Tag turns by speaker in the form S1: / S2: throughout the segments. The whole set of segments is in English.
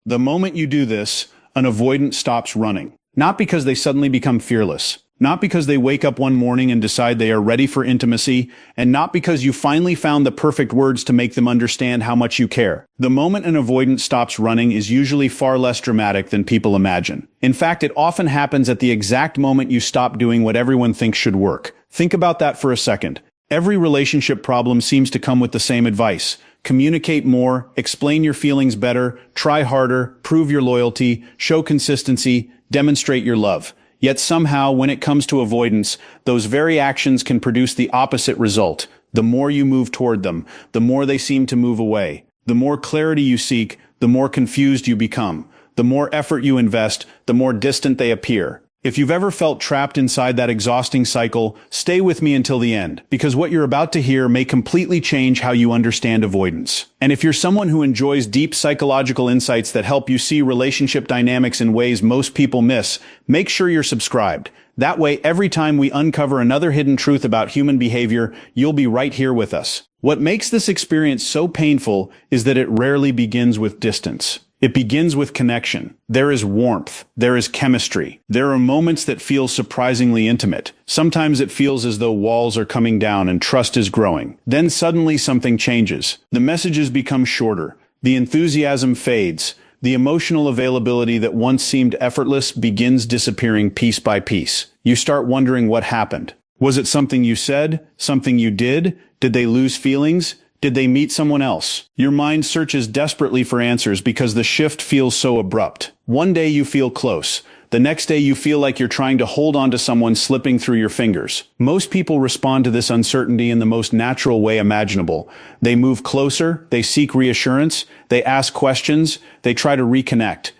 S1: The moment you do this, an avoidant stops running. Not because they suddenly become fearless. Not because they wake up one morning and decide they are ready for intimacy, and not because you finally found the perfect words to make them understand how much you care. The moment an avoidant stops running is usually far less dramatic than people imagine. In fact, it often happens at the exact moment you stop doing what everyone thinks should work. Think about that for a second. Every relationship problem seems to come with the same advice. Communicate more, explain your feelings better, try harder, prove your loyalty, show consistency, demonstrate your love. Yet somehow, when it comes to avoidance, those very actions can produce the opposite result. The more you move toward them, the more they seem to move away. The more clarity you seek, the more confused you become. The more effort you invest, the more distant they appear. If you've ever felt trapped inside that exhausting cycle, stay with me until the end, because what you're about to hear may completely change how you understand avoidance. And if you're someone who enjoys deep psychological insights that help you see relationship dynamics in ways most people miss, make sure you're subscribed. That way, every time we uncover another hidden truth about human behavior, you'll be right here with us. What makes this experience so painful is that it rarely begins with distance. It begins with connection. There is warmth. There is chemistry. There are moments that feel surprisingly intimate. Sometimes it feels as though walls are coming down and trust is growing. Then suddenly something changes. The messages become shorter. The enthusiasm fades. The emotional availability that once seemed effortless begins disappearing piece by piece. You start wondering what happened. Was it something you said? Something you did? Did they lose feelings? Did they meet someone else? Your mind searches desperately for answers because the shift feels so abrupt. One day you feel close. The next day you feel like you're trying to hold on to someone slipping through your fingers. Most people respond to this uncertainty in the most natural way imaginable. They move closer, they seek reassurance, they ask questions, they try to reconnect.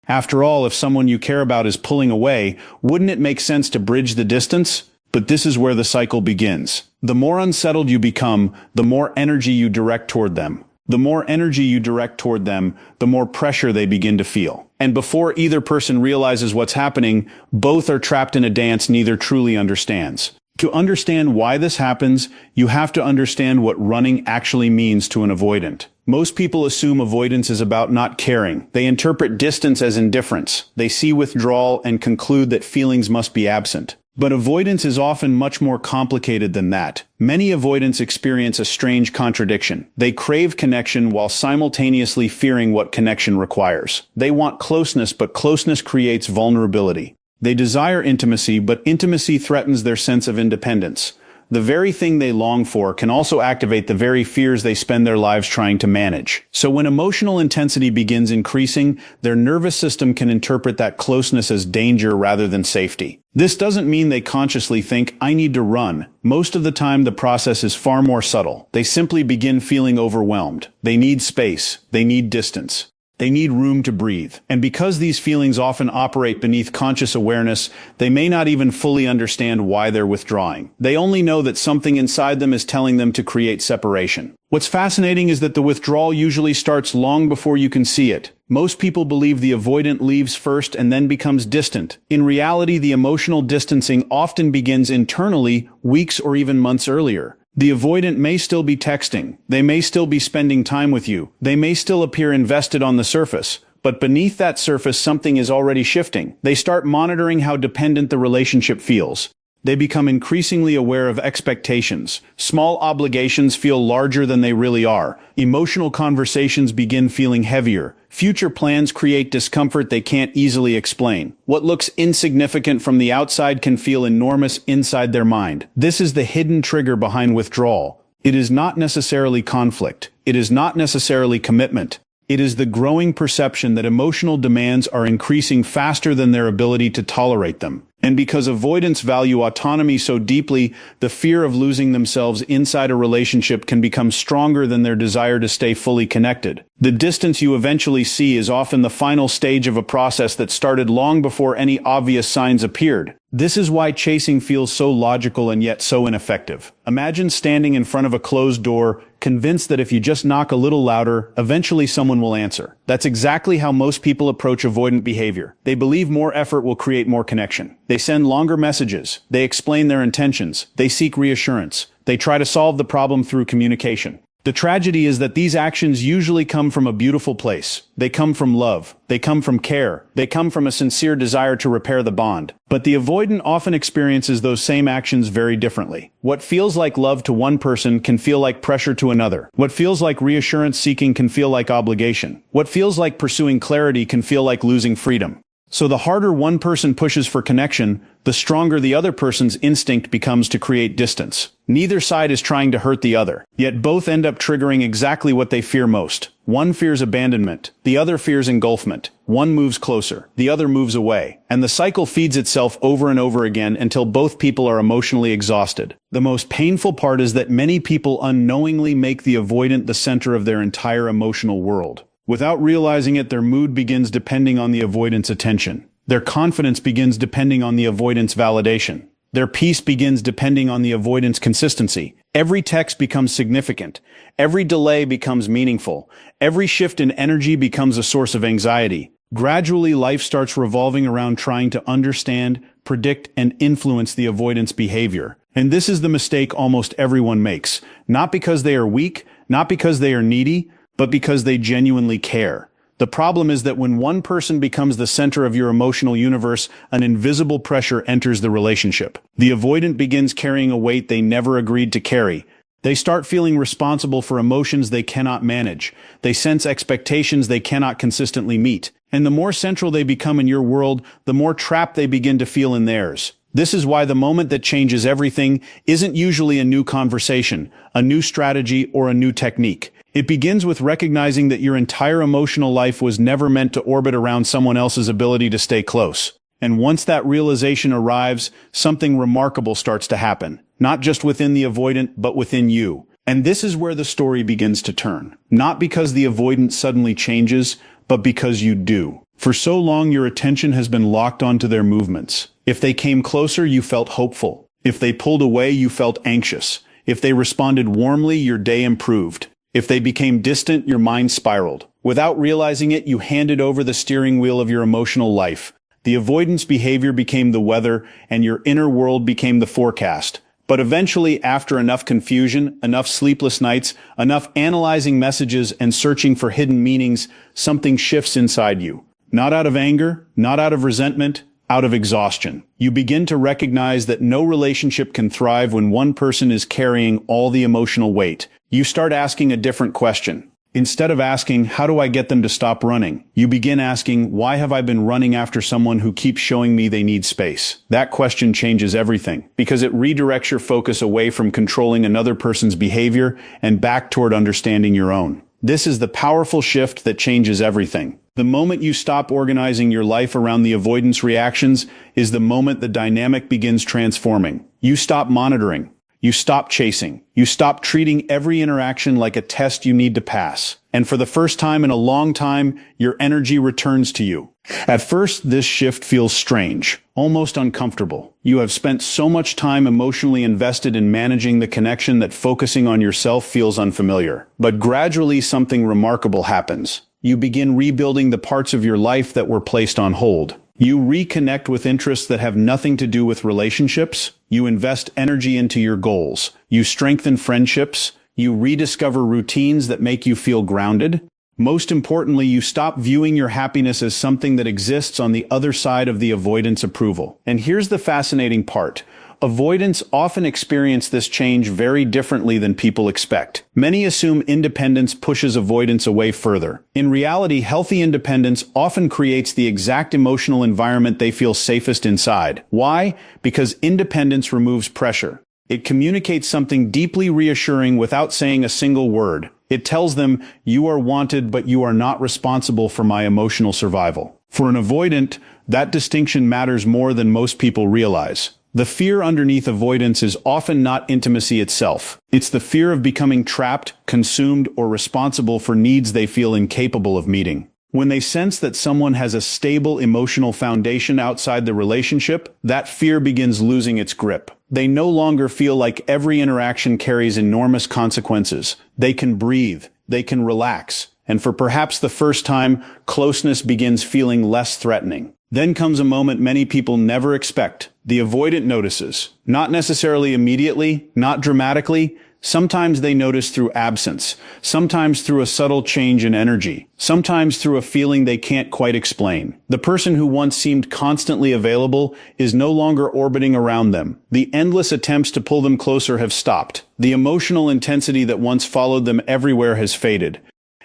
S1: After all, if someone you care about is pulling away, wouldn't it make sense to bridge the distance? But this is where the cycle begins. The more unsettled you become, the more energy you direct toward them. The more energy you direct toward them, the more pressure they begin to feel. And before either person realizes what's happening, both are trapped in a dance neither truly understands. To understand why this happens, you have to understand what running actually means to an avoidant. Most people assume avoidance is about not caring. They interpret distance as indifference. They see withdrawal and conclude that feelings must be absent. But avoidance is often much more complicated than that. Many avoidants experience a strange contradiction. They crave connection while simultaneously fearing what connection requires. They want closeness, but closeness creates vulnerability. They desire intimacy, but intimacy threatens their sense of independence. The very thing they long for can also activate the very fears they spend their lives trying to manage. So when emotional intensity begins increasing, their nervous system can interpret that closeness as danger rather than safety. This doesn't mean they consciously think, I need to run. Most of the time, the process is far more subtle. They simply begin feeling overwhelmed. They need space. They need distance. They need room to breathe. And because these feelings often operate beneath conscious awareness, they may not even fully understand why they're withdrawing. They only know that something inside them is telling them to create separation. What's fascinating is that the withdrawal usually starts long before you can see it. Most people believe the avoidant leaves first and then becomes distant. In reality, the emotional distancing often begins internally, weeks or even months earlier. The avoidant may still be texting. They may still be spending time with you. They may still appear invested on the surface. But beneath that surface, something is already shifting. They start monitoring how dependent the relationship feels. They become increasingly aware of expectations. Small obligations feel larger than they really are. Emotional conversations begin feeling heavier. Future plans create discomfort they can't easily explain. What looks insignificant from the outside can feel enormous inside their mind. This is the hidden trigger behind withdrawal. It is not necessarily conflict. It is not necessarily commitment. It is the growing perception that emotional demands are increasing faster than their ability to tolerate them. And because avoidants value autonomy so deeply, the fear of losing themselves inside a relationship can become stronger than their desire to stay fully connected. The distance you eventually see is often the final stage of a process that started long before any obvious signs appeared. This is why chasing feels so logical and yet so ineffective. Imagine standing in front of a closed door, convinced that if you just knock a little louder, eventually someone will answer. That's exactly how most people approach avoidant behavior. They believe more effort will create more connection. They send longer messages. They explain their intentions. They seek reassurance. They try to solve the problem through communication. The tragedy is that these actions usually come from a beautiful place. They come from love. They come from care. They come from a sincere desire to repair the bond. But the avoidant often experiences those same actions very differently. What feels like love to one person can feel like pressure to another. What feels like reassurance seeking can feel like obligation. What feels like pursuing clarity can feel like losing freedom. So the harder one person pushes for connection, the stronger the other person's instinct becomes to create distance. Neither side is trying to hurt the other, yet both end up triggering exactly what they fear most. One fears abandonment, the other fears engulfment. One moves closer, the other moves away, and the cycle feeds itself over and over again until both people are emotionally exhausted. The most painful part is that many people unknowingly make the avoidant the center of their entire emotional world. Without realizing it, their mood begins depending on the avoidant's attention. Their confidence begins depending on the avoidant's validation. Their peace begins depending on the avoidant's consistency. Every text becomes significant. Every delay becomes meaningful. Every shift in energy becomes a source of anxiety. Gradually, life starts revolving around trying to understand, predict, and influence the avoidant's behavior. And this is the mistake almost everyone makes. Not because they are weak, not because they are needy, but because they genuinely care. The problem is that when one person becomes the center of your emotional universe, an invisible pressure enters the relationship. The avoidant begins carrying a weight they never agreed to carry. They start feeling responsible for emotions they cannot manage. They sense expectations they cannot consistently meet. And the more central they become in your world, the more trapped they begin to feel in theirs. This is why the moment that changes everything isn't usually a new conversation, a new strategy, or a new technique. It begins with recognizing that your entire emotional life was never meant to orbit around someone else's ability to stay close. And once that realization arrives, something remarkable starts to happen. Not just within the avoidant, but within you. And this is where the story begins to turn. Not because the avoidant suddenly changes, but because you do. For so long, your attention has been locked onto their movements. If they came closer, you felt hopeful. If they pulled away, you felt anxious. If they responded warmly, your day improved. If they became distant, your mind spiraled. Without realizing it, you handed over the steering wheel of your emotional life. The avoidance behavior became the weather, and your inner world became the forecast. But eventually, after enough confusion, enough sleepless nights, enough analyzing messages and searching for hidden meanings, something shifts inside you. Not out of anger, not out of resentment, out of exhaustion. You begin to recognize that no relationship can thrive when one person is carrying all the emotional weight. You start asking a different question. Instead of asking, how do I get them to stop running? You begin asking, why have I been running after someone who keeps showing me they need space? That question changes everything, because it redirects your focus away from controlling another person's behavior and back toward understanding your own. This is the powerful shift that changes everything. The moment you stop organizing your life around the avoidance reactions is the moment the dynamic begins transforming. You stop monitoring. You stop chasing. You stop treating every interaction like a test you need to pass. And for the first time in a long time, your energy returns to you. At first, this shift feels strange, almost uncomfortable. You have spent so much time emotionally invested in managing the connection that focusing on yourself feels unfamiliar. But gradually, something remarkable happens. You begin rebuilding the parts of your life that were placed on hold. You reconnect with interests that have nothing to do with relationships. You invest energy into your goals. You strengthen friendships. You rediscover routines that make you feel grounded. Most importantly, you stop viewing your happiness as something that exists on the other side of the avoidance approval. And here's the fascinating part. Avoidants often experience this change very differently than people expect. Many assume independence pushes avoidance away further. In reality, healthy independence often creates the exact emotional environment they feel safest inside. Why? Because independence removes pressure. It communicates something deeply reassuring without saying a single word. It tells them, you are wanted, but you are not responsible for my emotional survival. For an avoidant, that distinction matters more than most people realize. The fear underneath avoidance is often not intimacy itself. It's the fear of becoming trapped, consumed, or responsible for needs they feel incapable of meeting. When they sense that someone has a stable emotional foundation outside the relationship, that fear begins losing its grip. They no longer feel like every interaction carries enormous consequences. They can breathe. They can relax. And for perhaps the first time, closeness begins feeling less threatening. Then comes a moment many people never expect. The avoidant notices. Not necessarily immediately, not dramatically, Sometimes they notice through absence, sometimes through a subtle change in energy, sometimes through a feeling they can't quite explain. The person who once seemed constantly available is no longer orbiting around them. The endless attempts to pull them closer have stopped. The emotional intensity that once followed them everywhere has faded.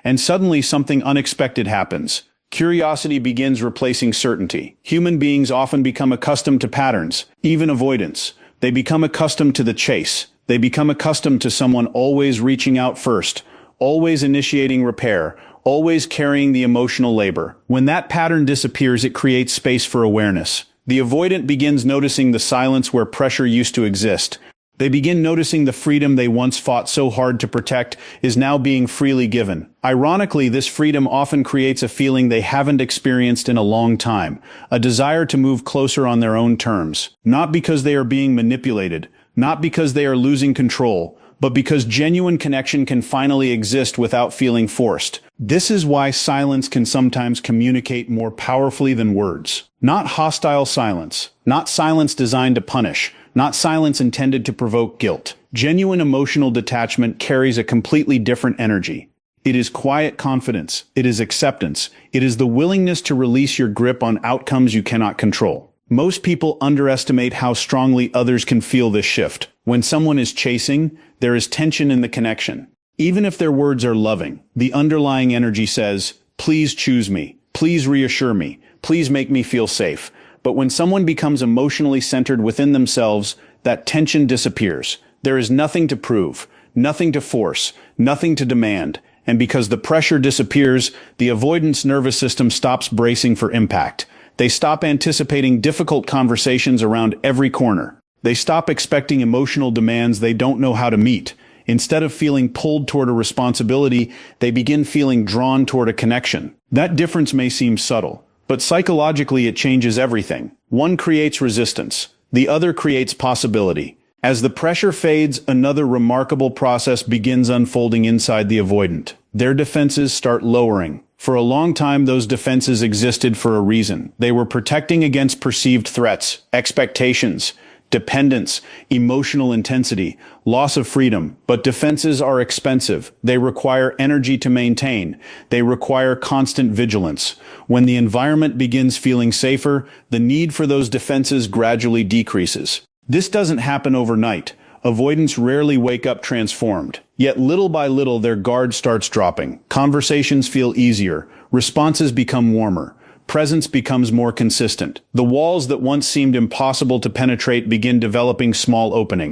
S1: And suddenly something unexpected happens. Curiosity begins replacing certainty. Human beings often become accustomed to patterns, even avoidance. They become accustomed to the chase. They become accustomed to someone always reaching out first, always initiating repair, always carrying the emotional labor. When that pattern disappears, it creates space for awareness. The avoidant begins noticing the silence where pressure used to exist. They begin noticing the freedom they once fought so hard to protect is now being freely given. Ironically, this freedom often creates a feeling they haven't experienced in a long time, a desire to move closer on their own terms. Not because they are being manipulated, not because they are losing control, but because genuine connection can finally exist without feeling forced. This is why silence can sometimes communicate more powerfully than words. Not hostile silence, not silence designed to punish, not silence intended to provoke guilt. Genuine emotional detachment carries a completely different energy. It is quiet confidence. It is acceptance. It is the willingness to release your grip on outcomes you cannot control. Most people underestimate how strongly others can feel this shift. When someone is chasing, there is tension in the connection. Even if their words are loving, the underlying energy says, "Please choose me. Please reassure me. Please make me feel safe." But when someone becomes emotionally centered within themselves, that tension disappears. There is nothing to prove, nothing to force, nothing to demand. And because the pressure disappears, the avoidance nervous system stops bracing for impact. They stop anticipating difficult conversations around every corner. They stop expecting emotional demands they don't know how to meet. Instead of feeling pulled toward a responsibility, they begin feeling drawn toward a connection. That difference may seem subtle, but psychologically it changes everything. One creates resistance. The other creates possibility. As the pressure fades, another remarkable process begins unfolding inside the avoidant. Their defenses start lowering. For a long time, those defenses existed for a reason. They were protecting against perceived threats, expectations, dependence, emotional intensity, loss of freedom. But defenses are expensive. They require energy to maintain. They require constant vigilance. When the environment begins feeling safer, the need for those defenses gradually decreases. This doesn't happen overnight. Avoidants rarely wake up transformed. Yet little by little their guard starts dropping. Conversations feel easier. Responses become warmer. Presence becomes more consistent. The walls that once seemed impossible to penetrate begin developing small openings.